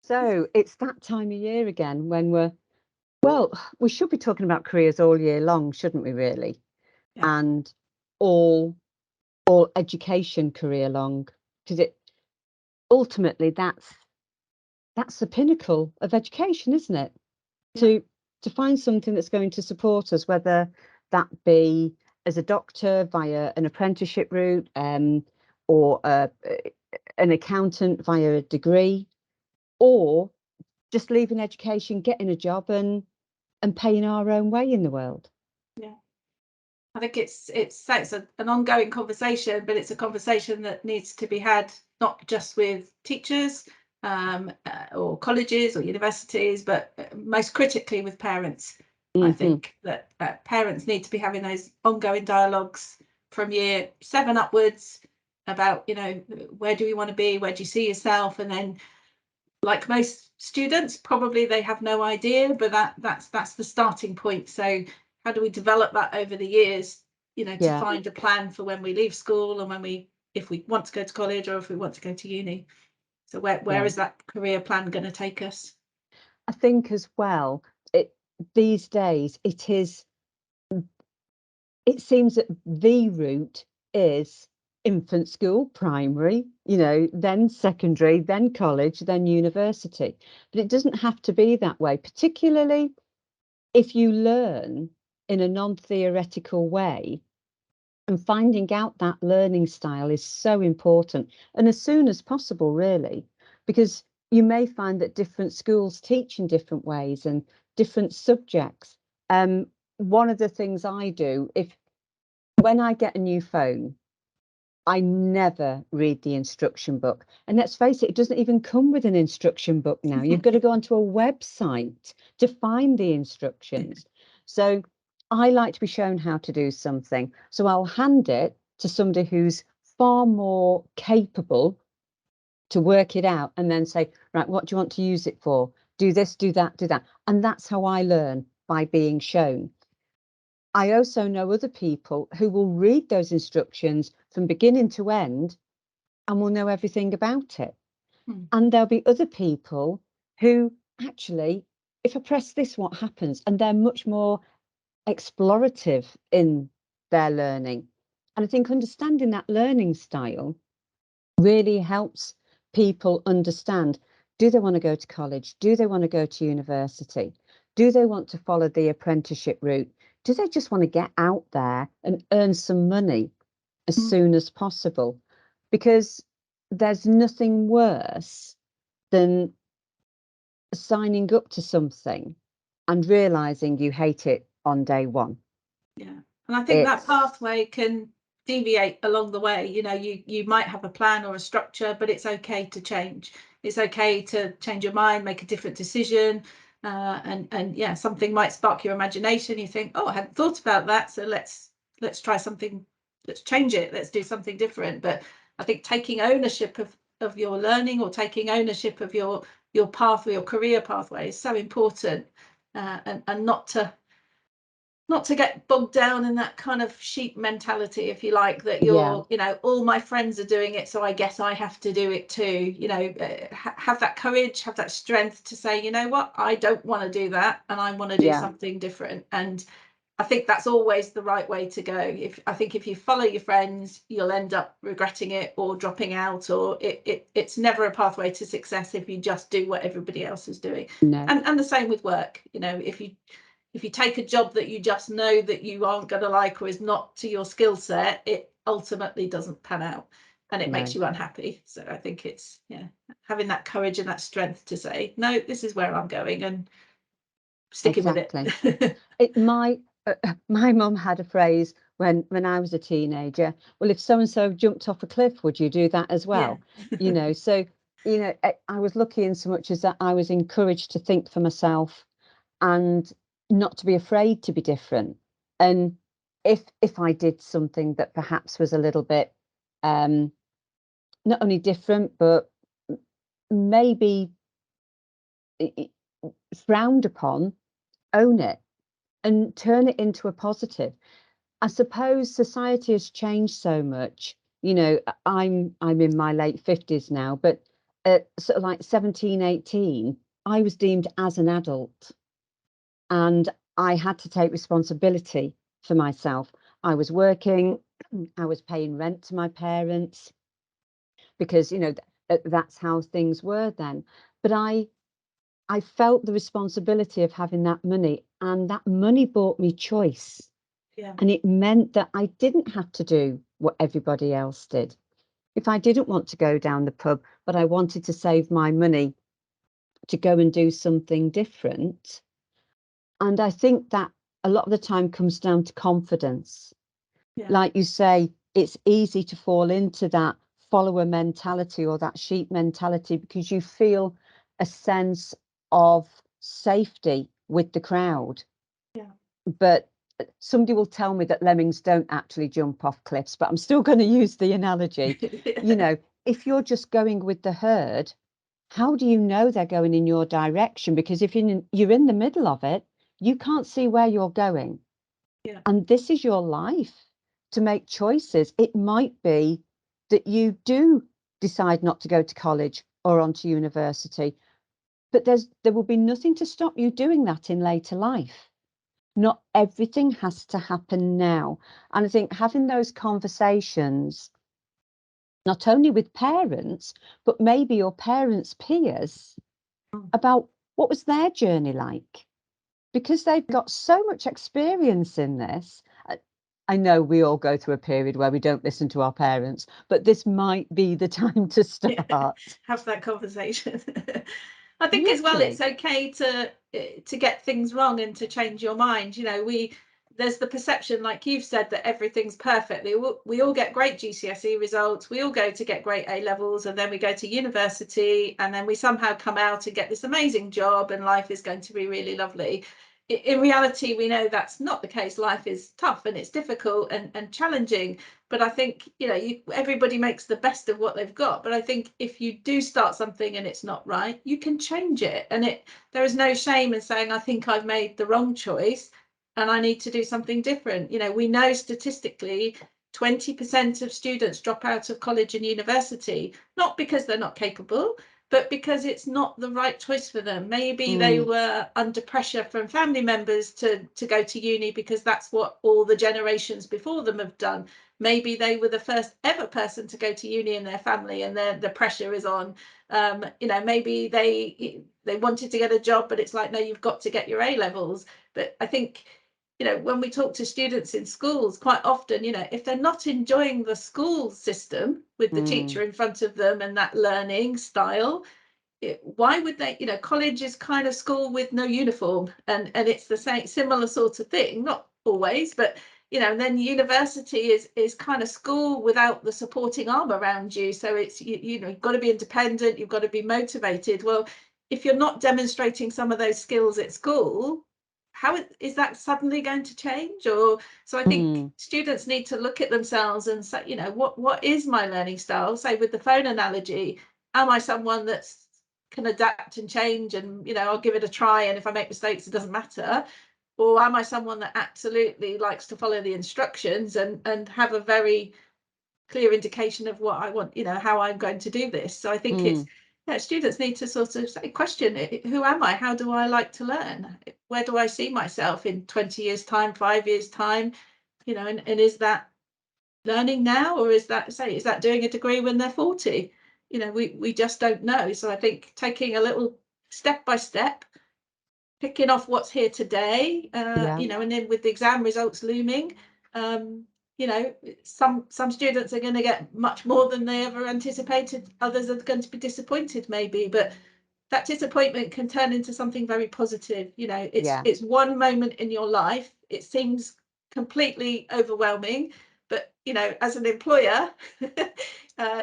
So it's that time of year again when we should be talking about careers all year long, shouldn't we, really? Yeah. And all education career long, because it ultimately that's the pinnacle of education, isn't it? Yeah. To find something that's going to support us, whether that be as a doctor via an apprenticeship route, or an accountant via a degree, or just leaving education, getting a job and paying our own way in the world. Yeah. I think it's an ongoing conversation, but it's a conversation that needs to be had not just with teachers, or colleges or universities, but most critically with parents. I think that parents need to be having those ongoing dialogues from year 7 upwards about, where do you want to be, where do you see yourself, and then, like most students, probably they have no idea, but that's the starting point. So how do we develop that over the years, to find a plan for when we leave school and if we want to go to college or if we want to go to uni. So where is that career plan going to take us? I think as well, these days it seems that the route is infant school, primary, then secondary, then college, then university. But it doesn't have to be that way, particularly if you learn in a non-theoretical way. And finding out that learning style is so important, and as soon as possible, really, because you may find that different schools teach in different ways and different subjects. One of the things I do, when I get a new phone, I never read the instruction book. And let's face it, it doesn't even come with an instruction book now. You've got to go onto a website to find the instructions. So I like to be shown how to do something. So I'll hand it to somebody who's far more capable to work it out and then say, right, what do you want to use it for? Do this, do that, do that. And that's how I learn, by being shown. I also know other people who will read those instructions from beginning to end and will know everything about it. And there'll be other people who actually, if I press this, what happens? And they're much more explorative in their learning. And I think understanding that learning style really helps people understand, do they want to go to college? Do they want to go to university? Do they want to follow the apprenticeship route? Do they just want to get out there and earn some money as soon as possible? Because there's nothing worse than signing up to something and realizing you hate it on day one. Yeah. And I think that pathway can deviate along the way. You might have a plan or a structure, but it's okay to change. It's okay to change your mind, make a different decision. And yeah, something might spark your imagination. You think, oh, I hadn't thought about that. So let's try something, let's change it, let's do something different. But I think taking ownership of your learning, or taking ownership of your path, or your career pathway, is so important. And not to get bogged down in that kind of sheep mentality, if you like, that all my friends are doing it, so I guess I have to do it too. Have that courage, have that strength to say, you know what, I don't want to do that, and I want to do something different. And I think that's always the right way to go. If you follow your friends, you'll end up regretting it or dropping out, or it's never a pathway to success if you just do what everybody else is doing. No. And the same with work. If you take a job that you just know that you aren't going to like, or is not to your skill set, it ultimately doesn't pan out, and it makes you unhappy. So I think it's having that courage and that strength to say, no, this is where I'm going, and sticking with it. My mum had a phrase when I was a teenager. Well, if so and so jumped off a cliff, would you do that as well? So I was lucky in so much as that I was encouraged to think for myself and not to be afraid to be different. And if I did something that perhaps was a little bit not only different, but maybe frowned upon, own it and turn it into a positive. I suppose society has changed so much. I'm in my late 50s now, but at sort of like 17, 18, I was deemed as an adult, and I had to take responsibility for myself. I was working, I was paying rent to my parents because, you know, that's how things were then. But I felt the responsibility of having that money, and that money bought me choice. Yeah. And it meant that I didn't have to do what everybody else did. If I didn't want to go down the pub, but I wanted to save my money to go and do something different. And I think that a lot of the time comes down to confidence. Yeah. Like you say, it's easy to fall into that follower mentality or that sheep mentality because you feel a sense of safety with the crowd. Yeah. But somebody will tell me that lemmings don't actually jump off cliffs, but I'm still going to use the analogy. You know, if you're just going with the herd, how do you know they're going in your direction? Because if you're in the middle of it, you can't see where you're going. Yeah. And this is your life to make choices. It might be that you do decide not to go to college or onto university, but there will be nothing to stop you doing that in later life. Not everything has to happen now. And I think having those conversations, not only with parents, but maybe your parents' peers, about what was their journey like, because they've got so much experience in this. I know we all go through a period where we don't listen to our parents, but this might be the time to start. Have that conversation. I think as well, Literally. it's okay to get things wrong and to change your mind. You know, there's the perception, like you've said, that everything's perfect. We all get great GCSE results. We all go to get great A levels, and then we go to university, and then we somehow come out and get this amazing job, and life is going to be really lovely. In reality, we know that's not the case. Life is tough and it's difficult and challenging. But I think, you know, everybody makes the best of what they've got. But I think if you do start something and it's not right, you can change it. And there is no shame in saying, I think I've made the wrong choice and I need to do something different. You know, we know statistically 20% of students drop out of college and university, not because they're not capable, but because it's not the right choice for them. Maybe they were under pressure from family members to go to uni because that's what all the generations before them have done. Maybe they were the first ever person to go to uni in their family, and the pressure is on. You know, maybe they wanted to get a job, but it's like, no, you've got to get your A levels. But I think, you know, when we talk to students in schools, quite often, you know, if they're not enjoying the school system with the teacher in front of them and that learning style, why would they? You know, college is kind of school with no uniform, and it's the same similar sort of thing, not always, but you know, and then university is kind of school without the supporting arm around you. So it's you know, you've got to be independent, you've got to be motivated. Well, if you're not demonstrating some of those skills at school, how is that suddenly going to change? Or so I think students need to look at themselves and say, you know, what is my learning style? Say with the phone analogy, am I someone that's can adapt and change, and you know, I'll give it a try, and if I make mistakes, it doesn't matter? Or am I someone that absolutely likes to follow the instructions and have a very clear indication of what I want, you know, how I'm going to do this? So I think it's, you know, students need to sort of say, question, who am I? How do I like to learn? Where do I see myself in 20 years time, 5 years time? You know, and is that learning now, or is that doing a degree when they're 40? You know, we just don't know. So I think taking a little step by step, picking off what's here today, you know, and then with the exam results looming, you know, some students are going to get much more than they ever anticipated. Others are going to be disappointed maybe, but that disappointment can turn into something very positive. You know, it's one moment in your life. It seems completely overwhelming, but you know, as an employer,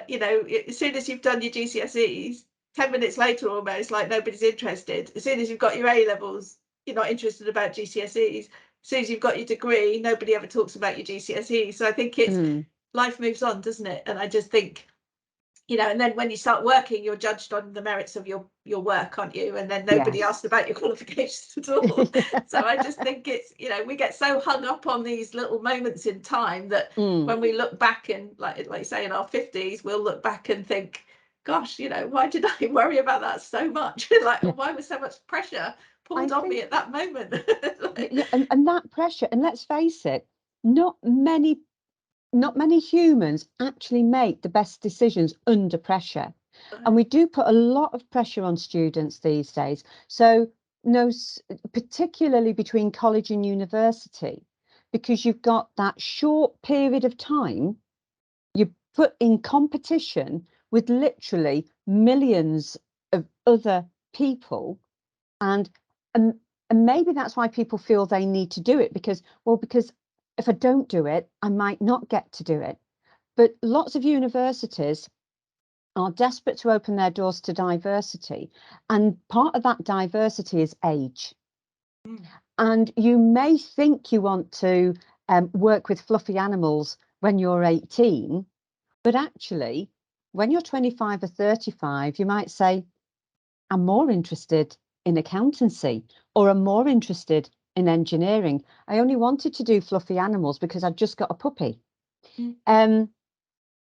you know, as soon as you've done your GCSEs, 10 minutes later, almost like nobody's interested. As soon as you've got your A levels, you're not interested about GCSEs. As soon as you've got your degree, nobody ever talks about your GCSEs. So I think it's life moves on, doesn't it? And I just think, you know, and then when you start working, you're judged on the merits of your work, aren't you? And then nobody asked about your qualifications at all. So I just think it's, you know, we get so hung up on these little moments in time that when we look back and like you say in our 50s, we'll look back and think, gosh, why did I worry about that so much? Like, Yeah. why was so much pressure I pulled on me think, at that moment? yeah, and that pressure, and let's face it, not many humans actually make the best decisions under pressure. And we do put a lot of pressure on students these days. So, particularly between college and university, because you've got that short period of time, you put in competition with literally millions of other people. And, and, and maybe that's why people feel they need to do it, because if I don't do it, I might not get to do it. But lots of universities are desperate to open their doors to diversity. And part of that diversity is age. And you may think you want to work with fluffy animals when you're 18, but actually, when you're 25 or 35, you might say, I'm more interested in accountancy, or I'm more interested in engineering. I only wanted to do fluffy animals because I'd just got a puppy. And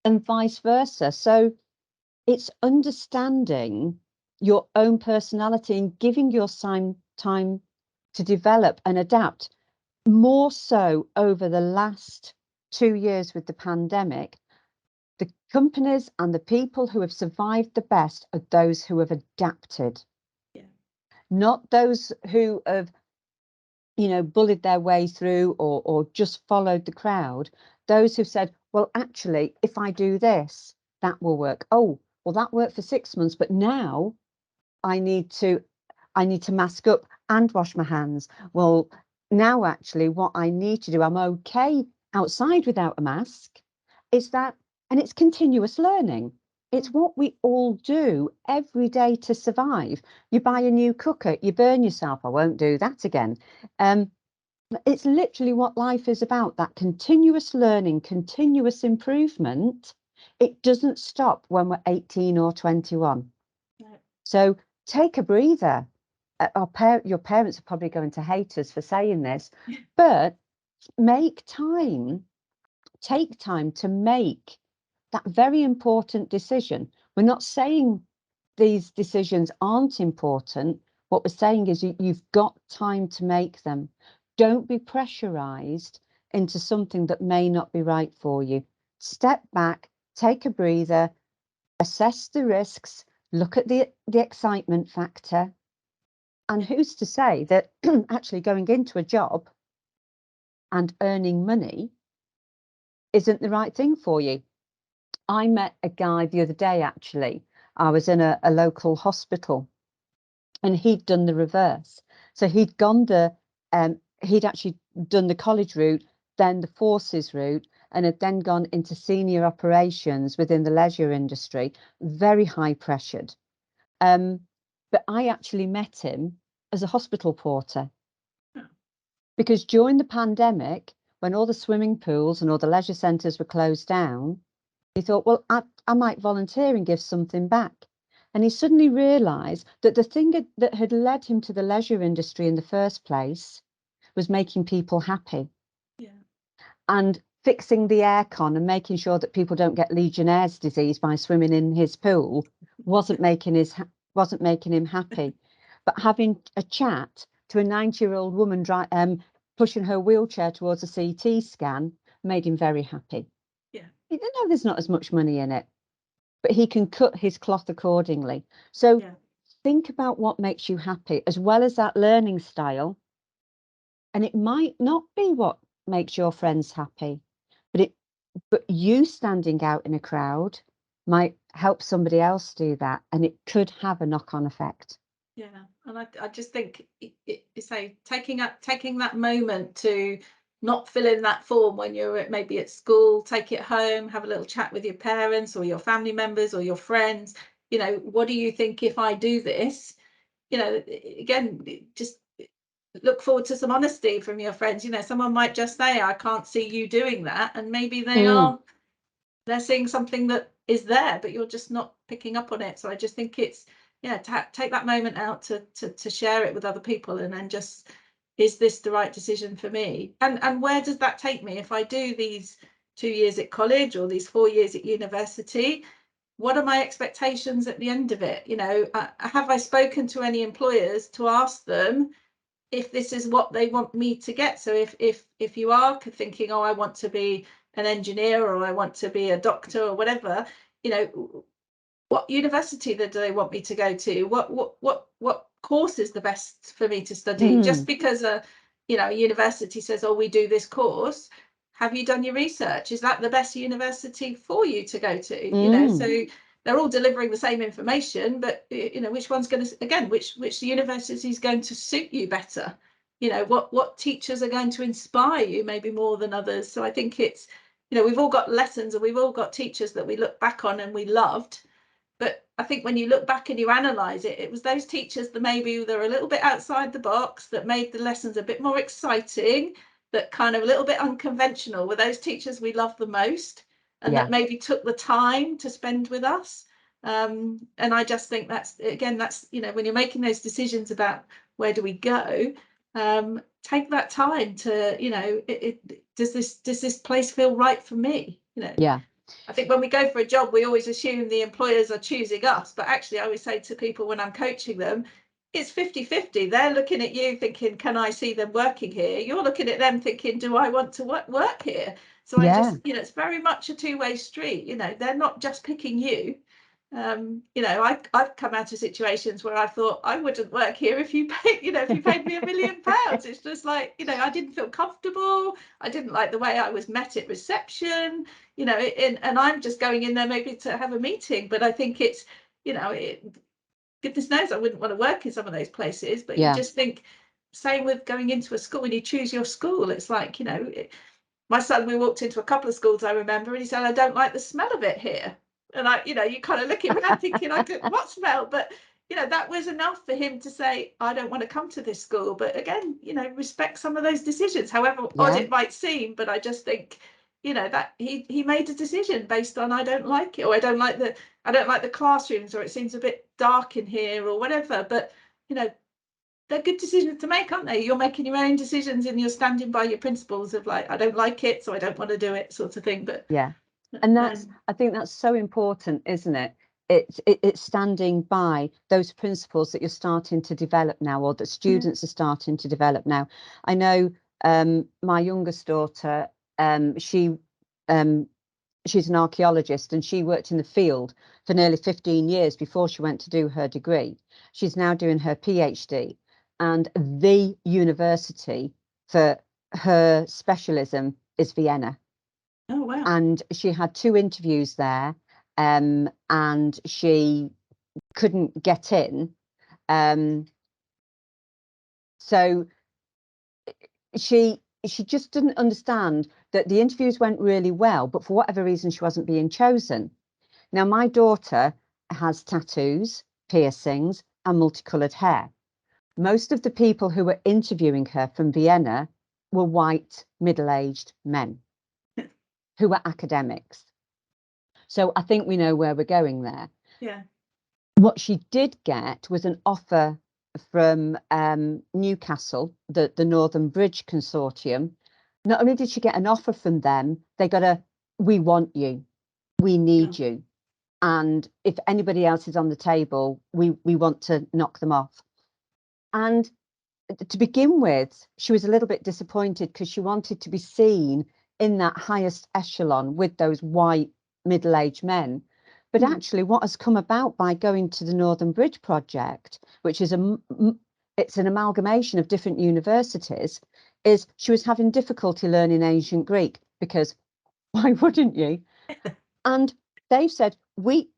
vice versa. So it's understanding your own personality and giving your time to develop and adapt, more so over the last 2 years with the pandemic. The companies and the people who have survived the best are those who have adapted, not those who have, bullied their way through or just followed the crowd. Those who've said, well, actually, if I do this, that will work. Oh, well, that worked for 6 months, but now I need to mask up and wash my hands. Well, now actually what I need to do, I'm okay outside without a mask. Is that, and it's continuous learning. It's what we all do every day to survive. You buy a new cooker, you burn yourself. I won't do that again. It's literally what life is about, that continuous learning, continuous improvement. It doesn't stop when we're 18 or 21. So take a breather. Your parents are probably going to hate us for saying this, but take time to make that very important decision. We're not saying these decisions aren't important. What we're saying is you've got time to make them. Don't be pressurized into something that may not be right for you. Step back, take a breather, assess the risks, look at the excitement factor. And who's to say that actually going into a job and earning money isn't the right thing for you? I met a guy the other day, actually. I was in a local hospital and he'd done the reverse. So he'd actually done the college route, then the forces route, and had then gone into senior operations within the leisure industry, very high pressured. But I actually met him as a hospital porter, because during the pandemic, when all the swimming pools and all the leisure centres were closed down, he thought, well, I might volunteer and give something back. And he suddenly realised that the thing that had led him to the leisure industry in the first place was making people happy. And fixing the aircon and making sure that people don't get Legionnaire's disease by swimming in his pool wasn't making him happy. But having a chat to a 90-year-old woman pushing her wheelchair towards a CT scan made him very happy. You know, there's not as much money in it, but he can cut his cloth accordingly. So think about what makes you happy, as well as that learning style. And it might not be what makes your friends happy, but you standing out in a crowd might help somebody else do that, and it could have a knock-on effect. And I just think taking that moment to not fill in that form when you're maybe at school, take it home, have a little chat with your parents or your family members or your friends. What do you think if I do this? Again, just look forward to some honesty from your friends. Someone might just say, I can't see you doing that, and maybe they're seeing something that is there, but you're just not picking up on it. So I just think it's take that moment out to share it with other people, and then just, is this the right decision for me, and where does that take me if I do these 2 years at college or these 4 years at university? what are my expectations at the end of it? You know, have I spoken to any employers to ask them if this is what they want me to get? So if you are thinking, oh, I want to be an engineer, or I want to be a doctor, or whatever, you know, what university do they want me to go to? What course is the best for me to study? Just because a university says, oh, we do this course, have you done your research? Is that the best university for you to go to? You know, so they're all delivering the same information, but you know, which one's going to, again, which university is going to suit you better? You know, what teachers are going to inspire you maybe more than others? So I think it's, you know, we've all got lessons and we've all got teachers that we look back on and we loved. But I think when you look back and you analyse it, it was those teachers that maybe they're a little bit outside the box, that made the lessons a bit more exciting, that kind of a little bit unconventional, were those teachers we love the most, and that maybe took the time to spend with us. And I just think that's, again, that's, you know, when you're making those decisions about where do we go, take that time to, you know, does this place feel right for me? You know. Yeah. I think when we go for a job, we always assume the employers are choosing us. But actually, I always say to people when I'm coaching them, it's 50-50. They're looking at you thinking, can I see them working here? You're looking at them thinking, do I want to work here? So I just, you know, it's very much a two-way street. You know, they're not just picking you. You know, I've come out of situations where I thought I wouldn't work here if you paid, you know, if you paid me £1 million. It's just like, you know, I didn't feel comfortable. I didn't like the way I was met at reception, you know, and I'm just going in there maybe to have a meeting. But I think it's, you know, goodness knows I wouldn't want to work in some of those places. But you just think, same with going into a school, when you choose your school, it's like, you know, my son, we walked into a couple of schools, I remember, and he said, I don't like the smell of it here. And I, you know, you kind of look around thinking, what smell? But, you know, that was enough for him to say, I don't want to come to this school. But again, you know, respect some of those decisions, however odd it might seem. But I just think, you know, that he made a decision based on, I don't like it, or I don't like the classrooms, or it seems a bit dark in here, or whatever. But, you know, they're good decisions to make, aren't they? You're making your own decisions and you're standing by your principles of like, I don't like it, so I don't want to do it, sort of thing. But and that's, I think that's so important, isn't it? It's standing by those principles that you're starting to develop now, or that students are starting to develop now. I know my youngest daughter, she's an archaeologist, and she worked in the field for nearly 15 years before she went to do her degree. She's now doing her PhD, and the university for her specialism is Vienna. oh wow. And she had 2 interviews there, and she couldn't get in. So she just didn't understand that the interviews went really well, but for whatever reason she wasn't being chosen. Now my daughter has tattoos, piercings, and multicolored hair. Most of the people who were interviewing her from Vienna were white, middle-aged men who were academics. So I think we know where we're going there. Yeah. What she did get was an offer from Newcastle, the Northern Bridge Consortium. Not only did she get an offer from them, they got a, we want you, we need you. And if anybody else is on the table, we want to knock them off. And to begin with, she was a little bit disappointed because she wanted to be seen in that highest echelon with those white middle-aged men. But actually what has come about by going to the Northern Bridge project, which is it's an amalgamation of different universities, is she was having difficulty learning ancient Greek, because why wouldn't you? And they've said, we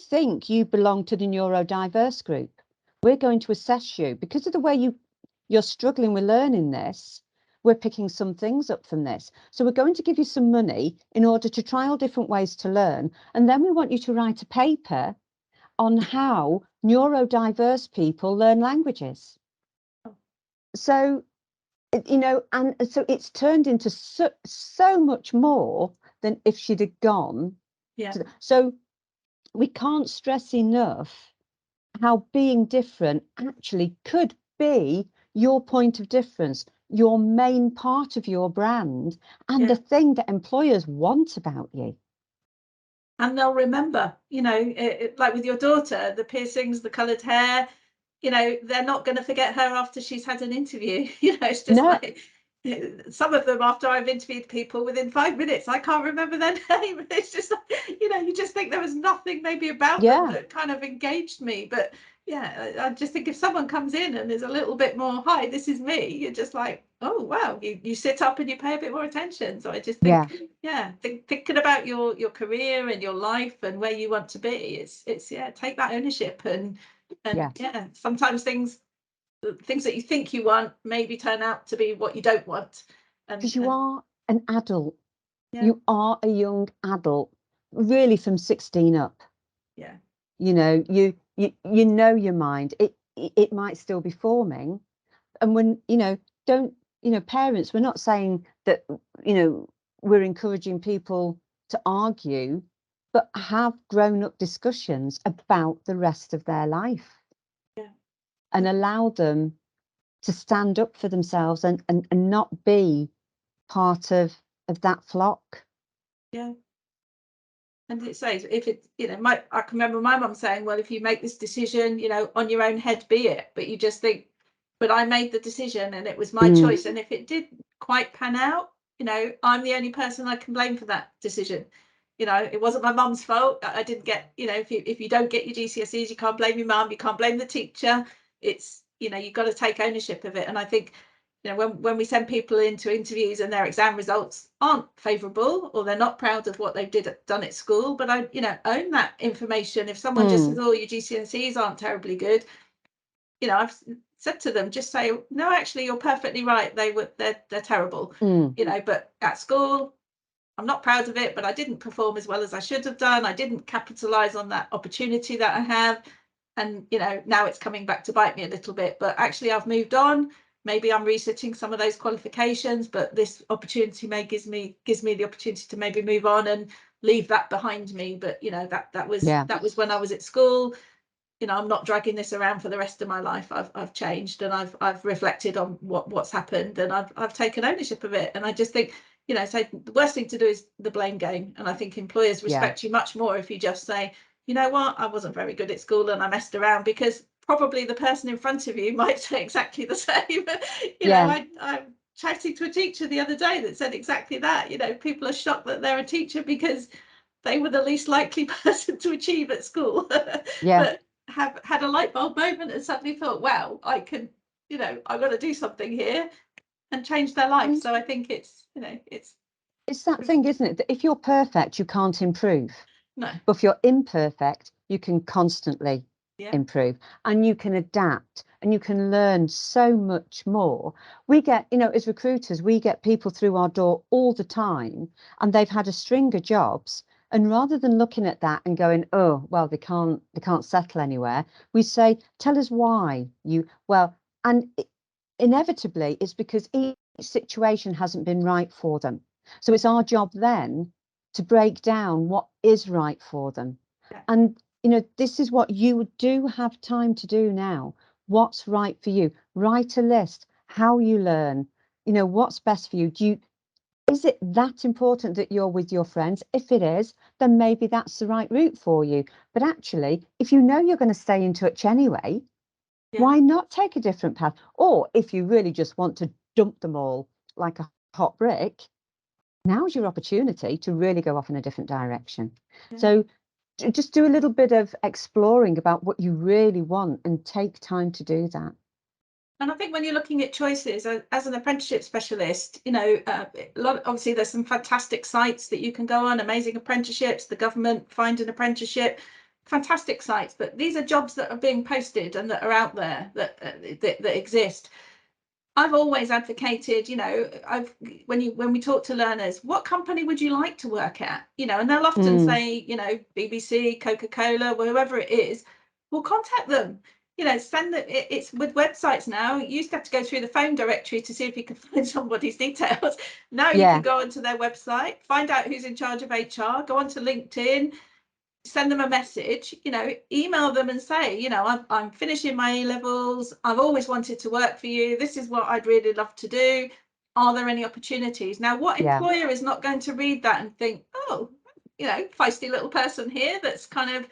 think you belong to the neurodiverse group. We're going to assess you because of the way you're struggling with learning this. We're picking some things up from this. So we're going to give you some money in order to trial different ways to learn. And then we want you to write a paper on how neurodiverse people learn languages. So, you know, and so it's turned into so much more than if she'd have gone. So we can't stress enough how being different actually could be your point of difference, your main part of your brand, and the thing that employers want about you. and they'll remember, like with your daughter, the piercings, the coloured hair, they're not going to forget her after she's had an interview. It's just like some of them, after I've interviewed people, within 5 minutes, I can't remember their name. It's just like, you just think there was nothing maybe about them that kind of engaged me. But yeah, I just think if someone comes in and is a little bit more, hi, this is me, you're just like, oh, wow, you sit up and you pay a bit more attention. So I just think, thinking about your career and your life and where you want to be, it's take that ownership and sometimes things that you think you want maybe turn out to be what you don't want. Because you are an adult. You are a young adult, really, from 16 up. Yeah. You know your mind. It might still be forming. And when, parents, we're not saying that, we're encouraging people to argue, but have grown-up discussions about the rest of their life. Yeah. And allow them to stand up for themselves and not be part of that flock. Yeah. And it says, if it, I can remember my mum saying, well, if you make this decision, on your own head, be it. But you just think, but I made the decision and it was my choice. And if it didn't quite pan out, I'm the only person I can blame for that decision. It wasn't my mum's fault. I didn't get, if you don't get your GCSEs, you can't blame your mum. You can't blame the teacher. It's, you've got to take ownership of it. And I think, when we send people into interviews and their exam results aren't favourable, or they're not proud of what they've done at school, but I, own that information. If someone just says, oh, your GCSEs aren't terribly good, I've said to them, just say, no, actually, you're perfectly right. They're terrible. But at school, I'm not proud of it, but I didn't perform as well as I should have done. I didn't capitalise on that opportunity that I have. And, now it's coming back to bite me a little bit, but actually I've moved on. Maybe I'm researching some of those qualifications, but this opportunity gives me the opportunity to maybe move on and leave that behind me. But, that was when I was at school. I'm not dragging this around for the rest of my life. I've changed and I've reflected on what's happened, and I've taken ownership of it. And I just think, so the worst thing to do is the blame game. And I think employers respect you much more if you just say, you know what, I wasn't very good at school and I messed around, because probably the person in front of you might say exactly the same. I'm chatting to a teacher the other day that said exactly that. People are shocked that they're a teacher because they were the least likely person to achieve at school. But have had a light bulb moment and suddenly thought, wow, I can, I've got to do something here, and change their life. So I think it's that thing, isn't it, that if you're perfect, you can't improve. No. But if you're imperfect, you can constantly improve, and you can adapt, and you can learn so much more. We get, as recruiters, we get people through our door all the time, and they've had a string of jobs. And rather than looking at that and going, oh, well, they can't settle anywhere, we say, tell us why and inevitably it's because each situation hasn't been right for them. So it's our job then to break down what is right for them. And, this is what you do have time to do now. What's right for you? Write a list, how you learn, what's best for you. Is it that important that you're with your friends? If it is, then maybe that's the right route for you. But actually, if you know you're going to stay in touch anyway, why not take a different path? Or if you really just want to dump them all like a hot brick, now's your opportunity to really go off in a different direction. So just do a little bit of exploring about what you really want and take time to do that. And I think when you're looking at choices as an apprenticeship specialist, obviously there's some fantastic sites that you can go on, amazing apprenticeships, the government Find an Apprenticeship, fantastic sites. But these are jobs that are being posted and that are out there that exist. I've always advocated, when we talk to learners, what company would you like to work at? And they'll often say, BBC, Coca-Cola, whoever it is. Well, contact them. Send it. It's with websites now. You used to have to go through the phone directory to see if you could find somebody's details. Now you can go onto their website, find out who's in charge of HR, go onto LinkedIn, send them a message, email them and say, I'm finishing my A-levels. I've always wanted to work for you. This is what I'd really love to do. Are there any opportunities? Now, what employer is not going to read that and think, oh, feisty little person here that's kind of,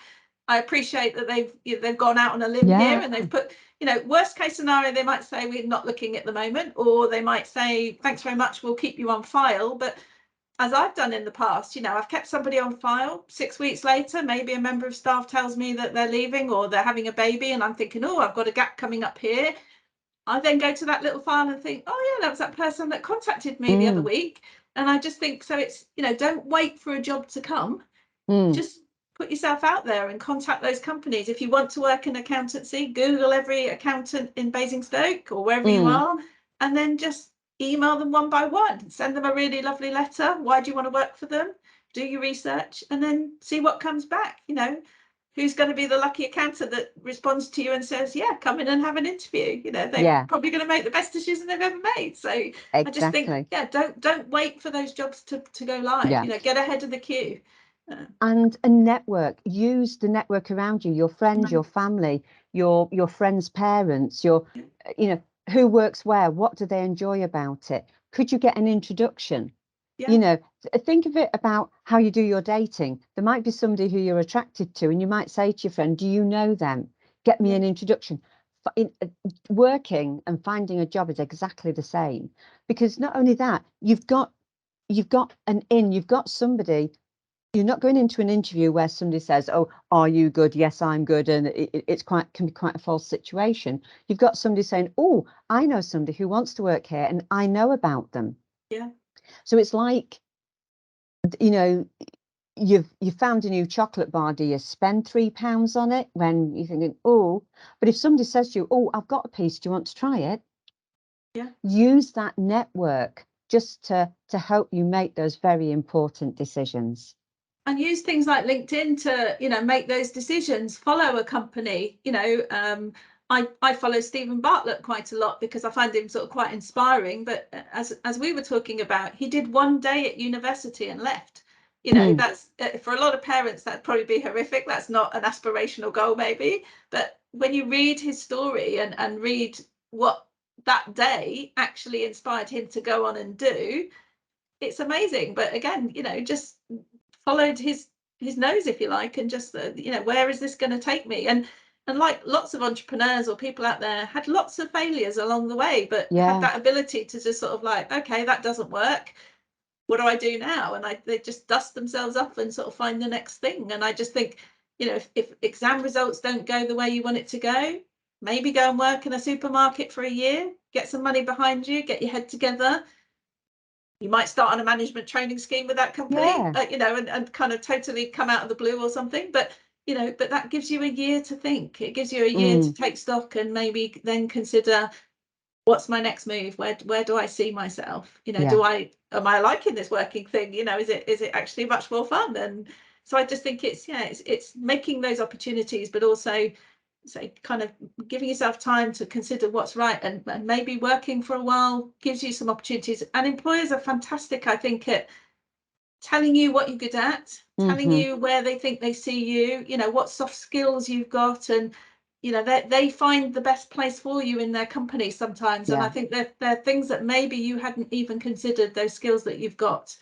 I appreciate that they've gone out on a limb here and they've put, worst case scenario, they might say we're not looking at the moment, or they might say thanks very much, we'll keep you on file. But as I've done in the past, I've kept somebody on file. 6 weeks later, maybe a member of staff tells me that they're leaving or they're having a baby, and I'm thinking, oh, I've got a gap coming up here. I then go to that little file and think, oh yeah, that was that person that contacted me the other week. And I just think, so it's, don't wait for a job to come. Just put yourself out there and contact those companies. If you want to work in accountancy, Google every accountant in Basingstoke or wherever you are, and then just email them one by one. Send them a really lovely letter. Why do you want to work for them? Do your research and then see what comes back. Who's going to be the lucky accountant that responds to you and says, yeah, come in and have an interview? They're probably going to make the best decision they've ever made. So I just think, don't wait for those jobs to go live. Get ahead of the queue. And a network. Use the network around you, your friends, your family, your friends' parents, who works where, what do they enjoy about it? Could you get an introduction? Think of it about how you do your dating. There might be somebody who you're attracted to, and you might say to your friend, do you know them? Get me an introduction. Working and finding a job is exactly the same, because not only that, you've got somebody. You're not going into an interview where somebody says, oh, are you good? Yes, I'm good. And can be quite a false situation. You've got somebody saying, oh, I know somebody who wants to work here and I know about them. So it's like, you've found a new chocolate bar. Do you spend £3 on it when you're thinking, oh, but if somebody says to you, oh, I've got a piece, do you want to try it? Use that network just to help you make those very important decisions. And use things like LinkedIn to, make those decisions. Follow a company. I follow Stephen Bartlett quite a lot because I find him sort of quite inspiring. But as we were talking about, he did one day at university and left. That's for a lot of parents, that'd probably be horrific. That's not an aspirational goal, maybe. But when you read his story and read what that day actually inspired him to go on and do, it's amazing. But again, just followed his nose, if you like, and just where is this going to take me? And like lots of entrepreneurs or people out there, had lots of failures along the way, but had that ability to just sort of like, okay, that doesn't work, what do I do now? And they just dust themselves off and sort of find the next thing. And I just think, if exam results don't go the way you want it to go, maybe go and work in a supermarket for a year, get some money behind you, get your head together. You might start on a management training scheme with that company, and kind of totally come out of the blue or something. But, but that gives you a year to think. It gives you a year to take stock and maybe then consider, what's my next move? Where do I see myself? Am I liking this working thing? Is it actually much more fun? And so I just think it's making those opportunities, but also kind of giving yourself time to consider what's right, and maybe working for a while gives you some opportunities. And employers are fantastic, I think, at telling you what you're good at, telling you where they think they see you, what soft skills you've got, and they find the best place for you in their company sometimes. And I think that there are things that maybe you hadn't even considered, those skills that you've got.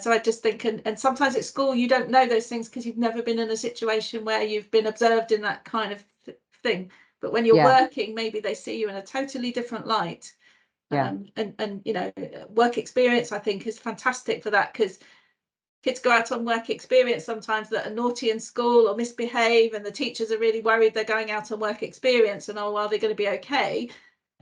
So I just think, and sometimes at school you don't know those things because you've never been in a situation where you've been observed in that kind of thing. But when you're working, maybe they see you in a totally different light. And work experience, I think, is fantastic for that, because kids go out on work experience sometimes that are naughty in school or misbehave, and the teachers are really worried they're going out on work experience and, oh, well, they're going to be okay.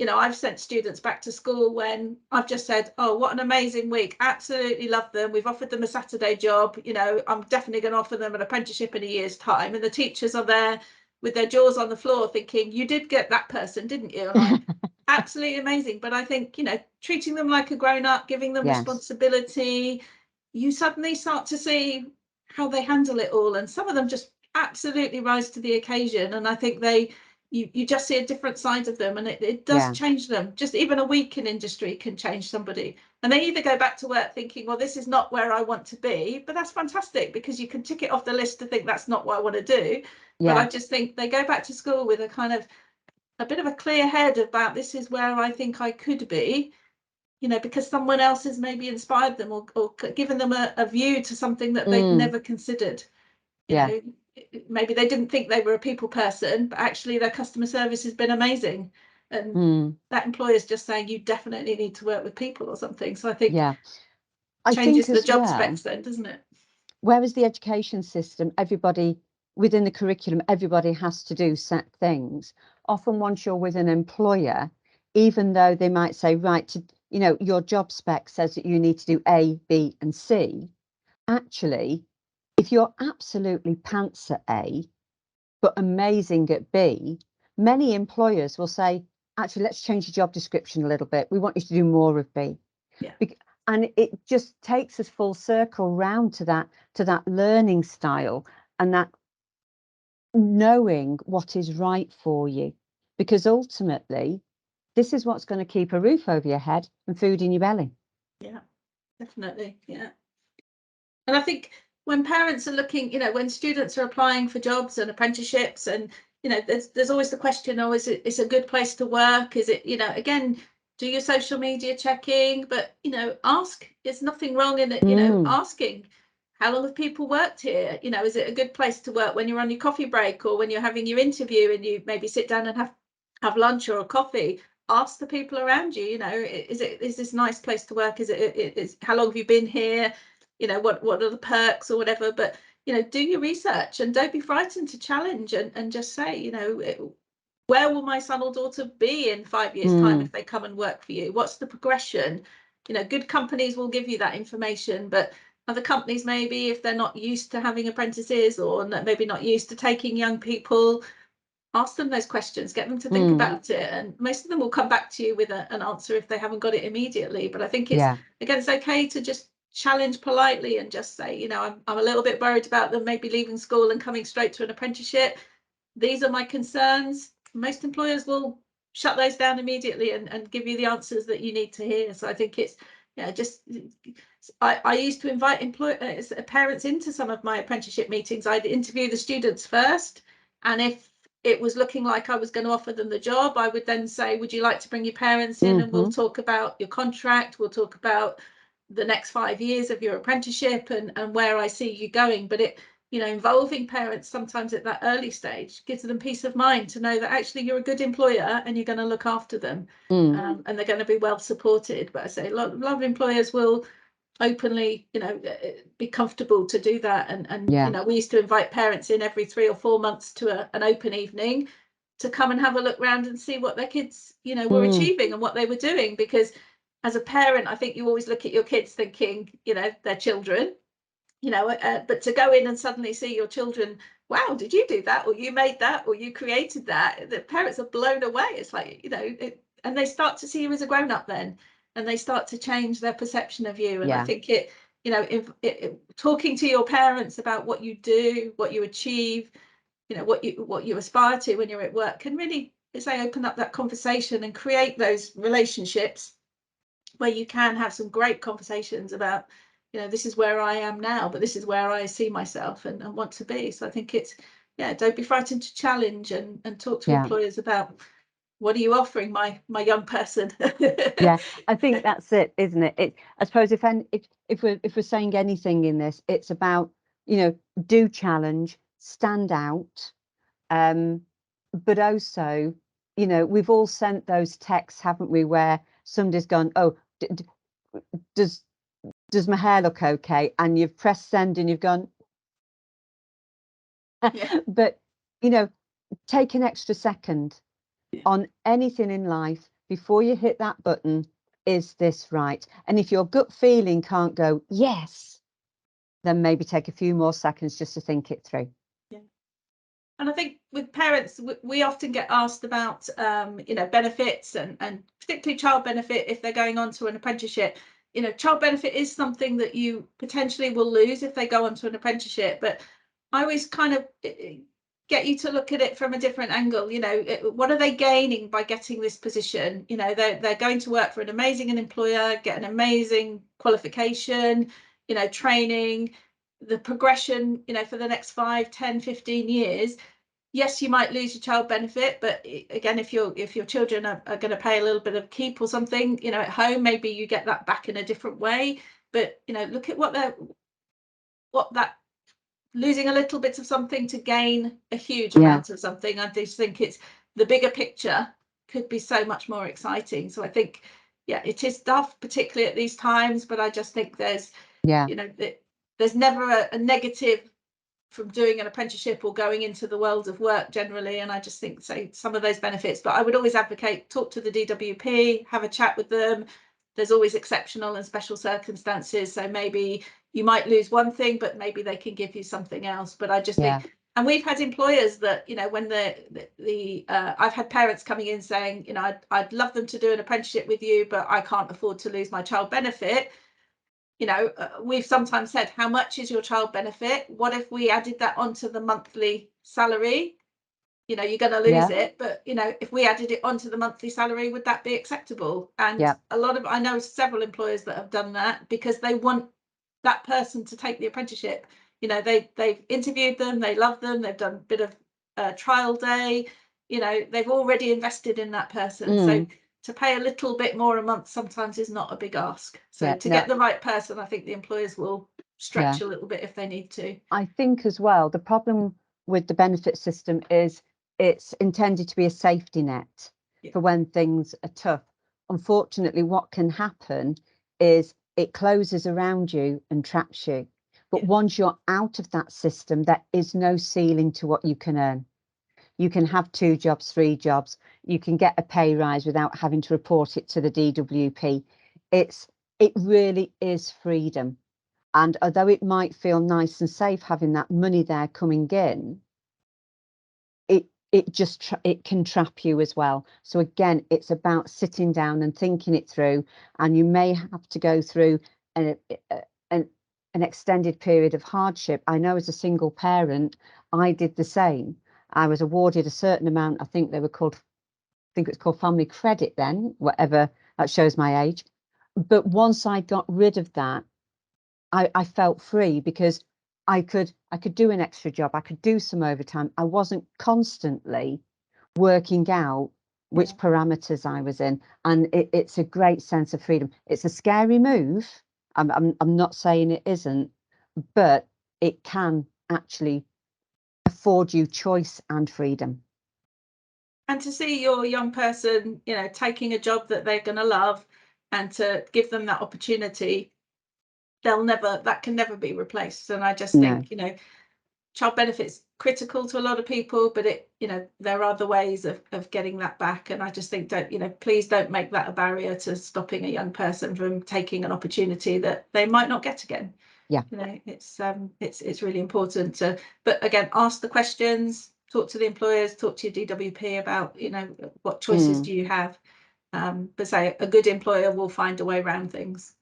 I've sent students back to school when I've just said, oh, what an amazing week, absolutely love them, we've offered them a Saturday job, I'm definitely going to offer them an apprenticeship in a year's time. And the teachers are there with their jaws on the floor thinking, you did get that person, didn't you? And I'm absolutely amazing. But I think, treating them like a grown-up, giving them responsibility, you suddenly start to see how they handle it all. And some of them just absolutely rise to the occasion. And I think you just see a different side of them, and it does change them. Just even a week in industry can change somebody. And they either go back to work thinking, well, this is not where I want to be, but that's fantastic because you can tick it off the list to think that's not what I want to do. But I just think they go back to school with a kind of a bit of a clear head about, this is where I think I could be. you know, because someone else has maybe inspired them or given them a view to something that they'd never considered. You know, maybe they didn't think they were a people person, but actually their customer service has been amazing. And that employer's just saying you definitely need to work with people or something. So I think changes the job specs then, doesn't it? Whereas the education system, everybody within the curriculum, everybody has to do set things. Often once you're with an employer, even though they might say, right, you know, your job spec says that you need to do A, B, and C, actually, if you're absolutely pants at A, but amazing at B, many employers will say, actually, let's change your job description a little bit. We want you to do more of B. Yeah. And it just takes us full circle round to that learning style and that knowing what is right for you, because ultimately this is what's going to keep a roof over your head and food in your belly. Yeah, definitely. Yeah. And I think when parents are looking, you know, when students are applying for jobs and apprenticeships, and you know, there's always the question, oh, is it a good place to work? Is it, you know, again, do your social media checking, but you know, ask. There's nothing wrong in it, you know, asking. How long have people worked here? You know, is it a good place to work when you're on your coffee break or when you're having your interview and you maybe sit down and have lunch or a coffee? Ask the people around you, you know, is this a nice place to work? Is how long have you been here? You know, what are the perks or whatever? But you know, do your research and don't be frightened to challenge and just say, you know, where will my son or daughter be in 5 years' time if they come and work for you? What's the progression? You know, good companies will give you that information, but other companies, maybe if they're not used to having apprentices or maybe not used to taking young people, ask them those questions, get them to think about it, and most of them will come back to you with an answer if they haven't got it immediately. But I think it's again, it's okay to just challenge politely and just say, you know, I'm a little bit worried about them maybe leaving school and coming straight to an apprenticeship. These are my concerns. Most employers will shut those down immediately and give you the answers that you need to hear. So I think it's, yeah, just I used to invite parents into some of my apprenticeship meetings. I'd interview the students first, and if it was looking like I was going to offer them the job, I would then say, would you like to bring your parents in and we'll talk about your contract, we'll talk about the next 5 years of your apprenticeship and where I see you going. But it, you know, involving parents sometimes at that early stage gives them peace of mind to know that actually you're a good employer and you're going to look after them, and they're going to be well supported. But I say a lot of employers will openly, you know, be comfortable to do that. And you know, we used to invite parents in every 3 or 4 months to an open evening to come and have a look around and see what their kids, you know, were achieving and what they were doing. Because as a parent, I think you always look at your kids thinking, you know, they're children, you know, but to go in and suddenly see your children, wow, did you do that, or you made that, or you created that, the parents are blown away. It's like, you know, and they start to see you as a grown-up then, and they start to change their perception of you. And I think it, you know, if talking to your parents about what you do, what you achieve, you know, what you aspire to when you're at work, can really, as I open up that conversation and create those relationships where you can have some great conversations about, you know, this is where I am now, but this is where I see myself and want to be. So I think it's, yeah, don't be frightened to challenge and talk to employers about, what are you offering my young person? Yeah, I think that's it, isn't it? I suppose if we're saying anything in this, it's about, you know, do challenge, stand out, but also, you know, we've all sent those texts, haven't we, where somebody's gone, oh, does my hair look okay? And you've pressed send and you've gone, but you know, take an extra second on anything in life before you hit that button. Is this right? And if your gut feeling can't go yes, then maybe take a few more seconds just to think it through. Yeah. And I think with parents, we often get asked about, you know, benefits and particularly child benefit if they're going on to an apprenticeship. You know, child benefit is something that you potentially will lose if they go on to an apprenticeship. But I always kind of get you to look at it from a different angle. You know, what are they gaining by getting this position? You know, they're going to work for an amazing employer, get an amazing qualification, you know, training, the progression, you know, for the next 5, 10, 15 years. yes, you might lose your child benefit, but again, if your children are going to pay a little bit of keep or something, you know, at home, maybe you get that back in a different way. But, you know, look at what that losing a little bit of something to gain a huge amount of something. I just think it's the bigger picture could be so much more exciting. So I think, yeah, it is tough, particularly at these times, but I just think there's, you know, there's never a negative from doing an apprenticeship or going into the world of work generally. And I just think, so some of those benefits, but I would always advocate, talk to the DWP, have a chat with them. There's always exceptional and special circumstances. So maybe you might lose one thing, but maybe they can give you something else. But I just think, and we've had employers that, you know, when I've had parents coming in saying, you know, I'd love them to do an apprenticeship with you, but I can't afford to lose my child benefit. You know, we've sometimes said, how much is your child benefit? What if we added that onto the monthly salary? You know, you're going to lose it, but, you know, if we added it onto the monthly salary, would that be acceptable? And I know several employers that have done that because they want that person to take the apprenticeship. You know, they've interviewed them, they love them, they've done a bit of trial day, you know, they've already invested in that person. So to pay a little bit more a month sometimes is not a big ask. So to get the right person, I think the employers will stretch a little bit if they need to. I think as well, the problem with the benefit system is it's intended to be a safety net for when things are tough. Unfortunately, what can happen is it closes around you and traps you. But once you're out of that system, there is no ceiling to what you can earn. You can have 2 jobs, 3 jobs. You can get a pay rise without having to report it to the DWP. It really is freedom. And although it might feel nice and safe having that money there coming in, it can trap you as well. So again, it's about sitting down and thinking it through. And you may have to go through an extended period of hardship. I know as a single parent, I did the same. I was awarded a certain amount. I think it was called family credit then, whatever, that shows my age. But once I got rid of that, I felt free because I could do an extra job. I could do some overtime. I wasn't constantly working out which parameters I was in. And it's a great sense of freedom. It's a scary move. I'm not saying it isn't, but it can actually afford you choice and freedom. And to see your young person, you know, taking a job that they're going to love and to give them that opportunity, that can never be replaced. And I just think, you know, child benefits critical to a lot of people, but you know, there are other ways of getting that back. And I just think, please don't make that a barrier to stopping a young person from taking an opportunity that they might not get again. You know, it's really important to, but again, ask the questions, talk to the employers, talk to your DWP about, you know, what choices do you have. But say a good employer will find a way around things.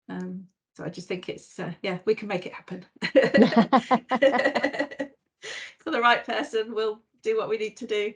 So I just think it's, we can make it happen. For the right person, we'll do what we need to do.